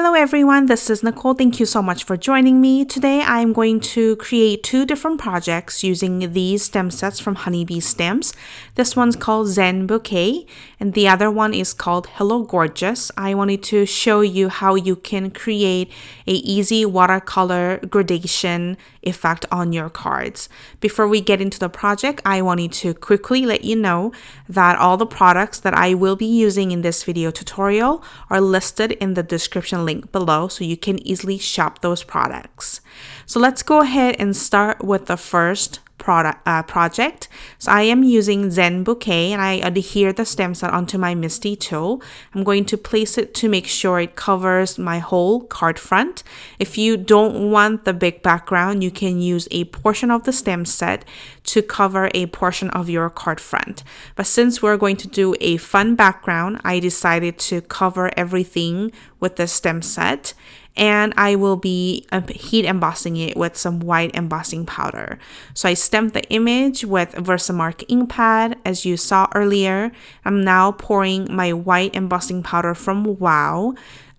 Hello everyone, this is Nicole. Thank you so much for joining me. Today I'm going to create two different projects using these stem sets from Honeybee Stems. This one's called Zen Bouquet and the other one is called Hello Gorgeous. I wanted to show you how you can create a easy watercolor gradation effect on your cards. Before we get into the project, I wanted to quickly let you know that all the products that I will be using in this video tutorial are listed in the description link below so you can easily shop those products. So let's go ahead and start with the first project. So I am using Zen Bouquet and I adhere the stem set onto my Misty tool. I'm going to place it to make sure it covers my whole card front. If you don't want the big background, you can use a portion of the stem set to cover a portion of your card front. But since we're going to do a fun background, I decided to cover everything with the stem set. And I will be heat embossing it with some white embossing powder. So I stamped the image with Versamark ink pad as you saw earlier. I'm now pouring my white embossing powder from Wow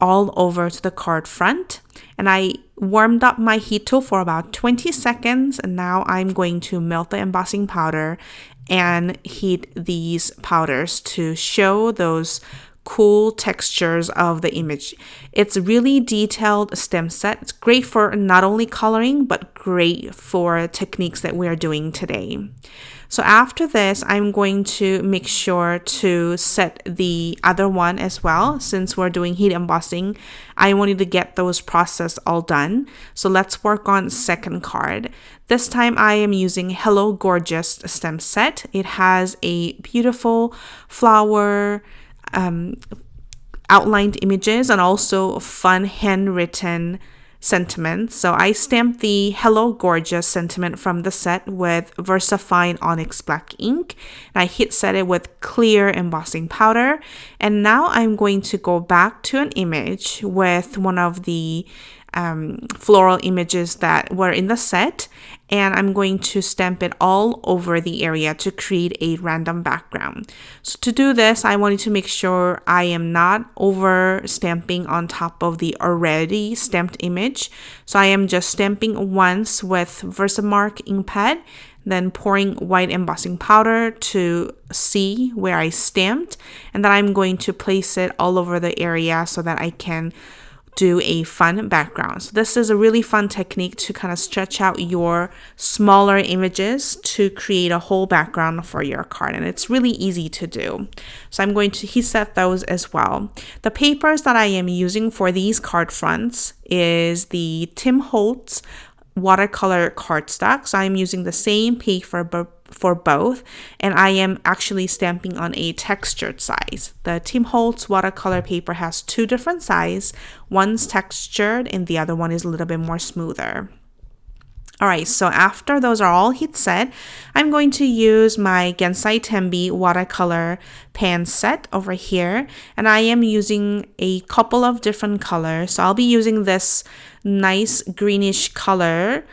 all over to the card front. And I warmed up my heat tool for about 20 seconds. And now I'm going to melt the embossing powder and heat these powders to show those cool textures of the image. It's a really detailed stem set. It's great for not only coloring, but great for techniques that we are doing today. So after this, I'm going to make sure to set the other one as well. Since we're doing heat embossing, I wanted to get those process all done. So let's work on second card. This time I am using Hello Gorgeous stem set. It has a beautiful flower, outlined images and also fun handwritten sentiments. So I stamped the Hello Gorgeous sentiment from the set with VersaFine Onyx Black ink. And I heat set it with clear embossing powder. And now I'm going to go back to an image with one of the floral images that were in the set, and I'm going to stamp it all over the area to create a random background. So to do this, I wanted to make sure I am not over stamping on top of the already stamped image. So I am just stamping once with Versamark ink pad, then pouring white embossing powder to see where I stamped, and then I'm going to place it all over the area so that I can do a fun background. So this is a really fun technique to kind of stretch out your smaller images to create a whole background for your card, and it's really easy to do. So I'm going to heat set those as well. The papers that I am using for these card fronts is the Tim Holtz watercolor cardstock. So I'm using the same paper for both, and I am actually stamping on a textured size. The Tim Holtz watercolor paper has two different sizes. One's textured and the other one is a little bit more smoother. Alright, so after those are all heat set, I'm going to use my Gensai Tenbi watercolor pan set over here, and I am using a couple of different colors. So I'll be using this nice greenish color,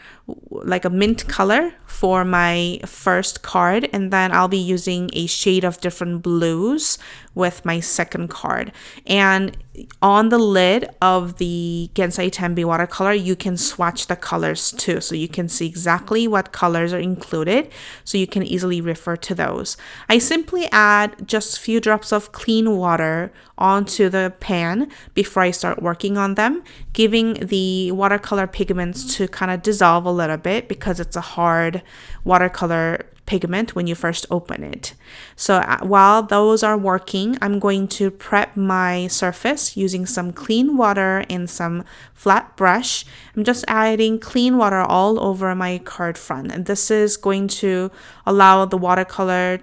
like a mint color, for my first card, and then I'll be using a shade of different blues with my second card. And on the lid of the Gensai Tenbi watercolor, you can swatch the colors too, so you can see exactly what colors are included, so you can easily refer to those. I simply add just a few drops of clean water onto the pan before I start working on them, giving the watercolor pigments to kind of dissolve a little bit because it's a hard watercolor pigment when you first open it. So while those are working, I'm going to prep my surface using some clean water and some flat brush. I'm just adding clean water all over my card front, and this is going to allow the watercolor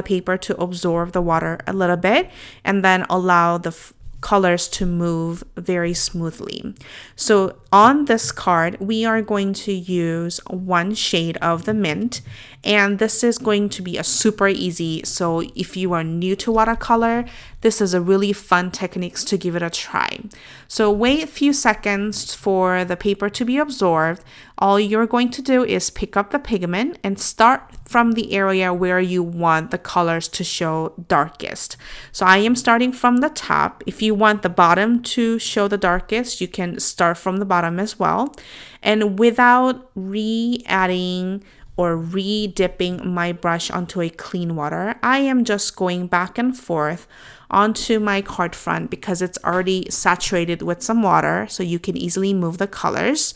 paper to absorb the water a little bit and then allow the colors to move very smoothly. So on this card, we are going to use one shade of the mint, and this is going to be a super easy. So if you are new to watercolor, this is a really fun technique to give it a try. So wait a few seconds for the paper to be absorbed. All you're going to do is pick up the pigment and start from the area where you want the colors to show darkest. So I am starting from the top. If you want the bottom to show the darkest, you can start from the bottom as well. And without re-adding or re-dipping my brush onto a clean water, I am just going back and forth onto my card front because it's already saturated with some water, so you can easily move the colors,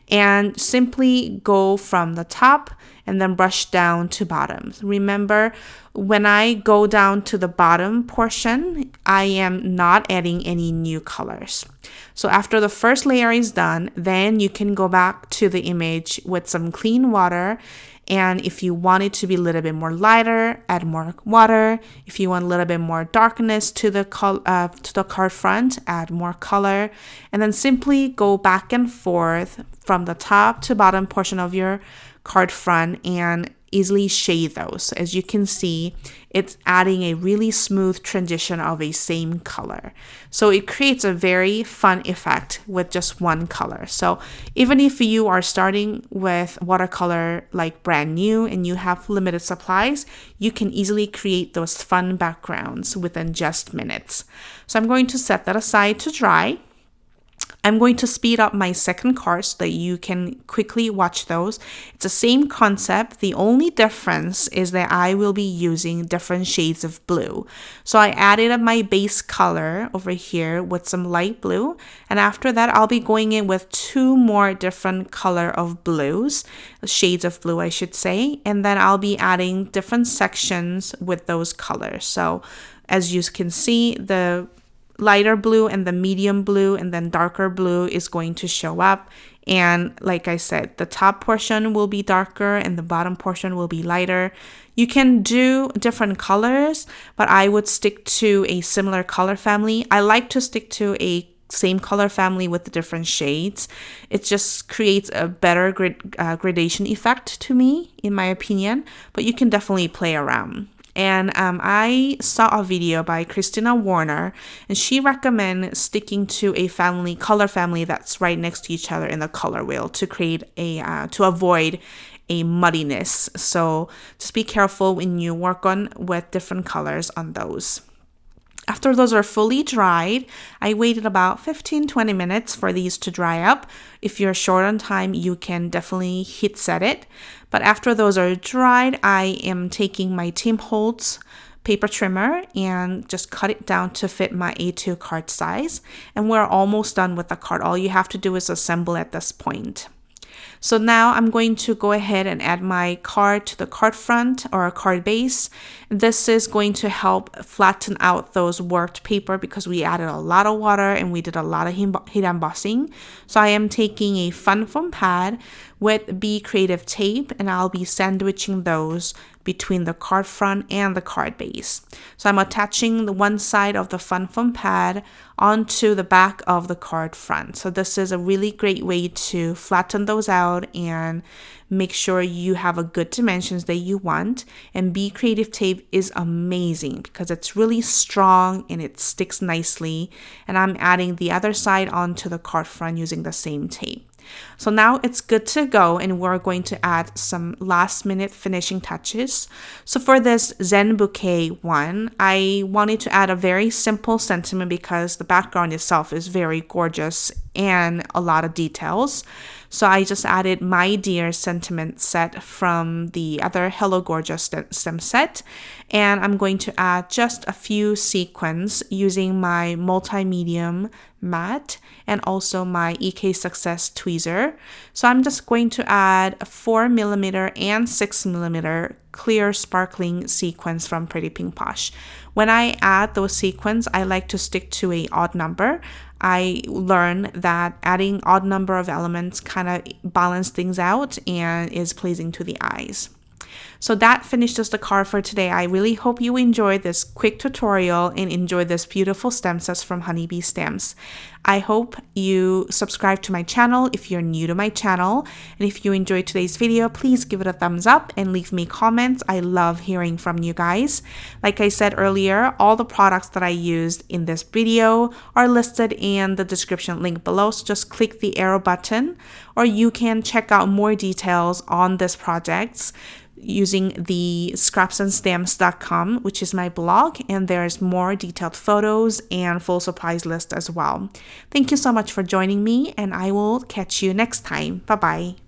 and simply go from the top and then brush down to bottom. Remember, when I go down to the bottom portion, I am not adding any new colors. So after the first layer is done, then you can go back to the image with some clean water. And if you want it to be a little bit more lighter, add more water. If you want a little bit more darkness to the card front, add more color. And then simply go back and forth from the top to bottom portion of your card front and easily shade those. As you can see, it's adding a really smooth transition of a same color. So it creates a very fun effect with just one color. So even if you are starting with watercolor like brand new and you have limited supplies, you can easily create those fun backgrounds within just minutes. So I'm going to set that aside to dry. I'm going to speed up my second card so that you can quickly watch those. It's the same concept. The only difference is that I will be using different shades of blue. So I added up my base color over here with some light blue. And after that, I'll be going in with 2 more different color of blues, shades of blue, I should say. And then I'll be adding different sections with those colors. So as you can see, the lighter blue and the medium blue and then darker blue is going to show up. And like I said, the top portion will be darker and the bottom portion will be lighter. You can do different colors, but I would stick to a similar color family. I like to stick to a same color family with the different shades. It just creates a better gradation effect to me, in my opinion, but you can definitely play around. And I saw a video by Christina Warner, and she recommends sticking to a color family that's right next to each other in the color wheel to create to avoid a muddiness. So just be careful when you work with different colors on those. After those are fully dried, I waited about 15-20 minutes for these to dry up. If you're short on time, you can definitely heat set it. But after those are dried, I am taking my Tim Holtz paper trimmer and just cut it down to fit my A2 card size. And we're almost done with the card. All you have to do is assemble at this point. So now I'm going to go ahead and add my card to the card front or card base. This is going to help flatten out those worked paper because we added a lot of water and we did a lot of heat embossing. So I am taking a fun foam pad with Be Creative tape and I'll be sandwiching those between the card front and the card base. So I'm attaching the one side of the fun foam pad onto the back of the card front. So this is a really great way to flatten those out and make sure you have a good dimensions that you want. And Be Creative tape is amazing because it's really strong and it sticks nicely. And I'm adding the other side onto the card front using the same tape. So now it's good to go and we're going to add some last minute finishing touches. So for this Zen Bouquet one, I wanted to add a very simple sentiment because the background itself is very gorgeous and a lot of details. So I just added My Dear sentiment set from the other Hello Gorgeous stem set. And I'm going to add just a few sequins using my multi-medium matte and also my EK Success tweezer. So I'm just going to add a 4mm and 6mm clear sparkling sequins from Pretty Pink Posh. When I add those sequins, I like to stick to an odd number. I learned that adding odd number of elements kind of balance things out and is pleasing to the eyes. So that finishes the card for today. I really hope you enjoyed this quick tutorial and enjoy this beautiful stem sets from Honeybee Stamps. I hope you subscribe to my channel if you're new to my channel. And if you enjoyed today's video, please give it a thumbs up and leave me comments. I love hearing from you guys. Like I said earlier, all the products that I used in this video are listed in the description link below. So just click the arrow button, or you can check out more details on this project using the scrapsandstamps.com, which is my blog, and there's more detailed photos and full supplies list as well. Thank you so much for joining me, and I will catch you next time. Bye bye.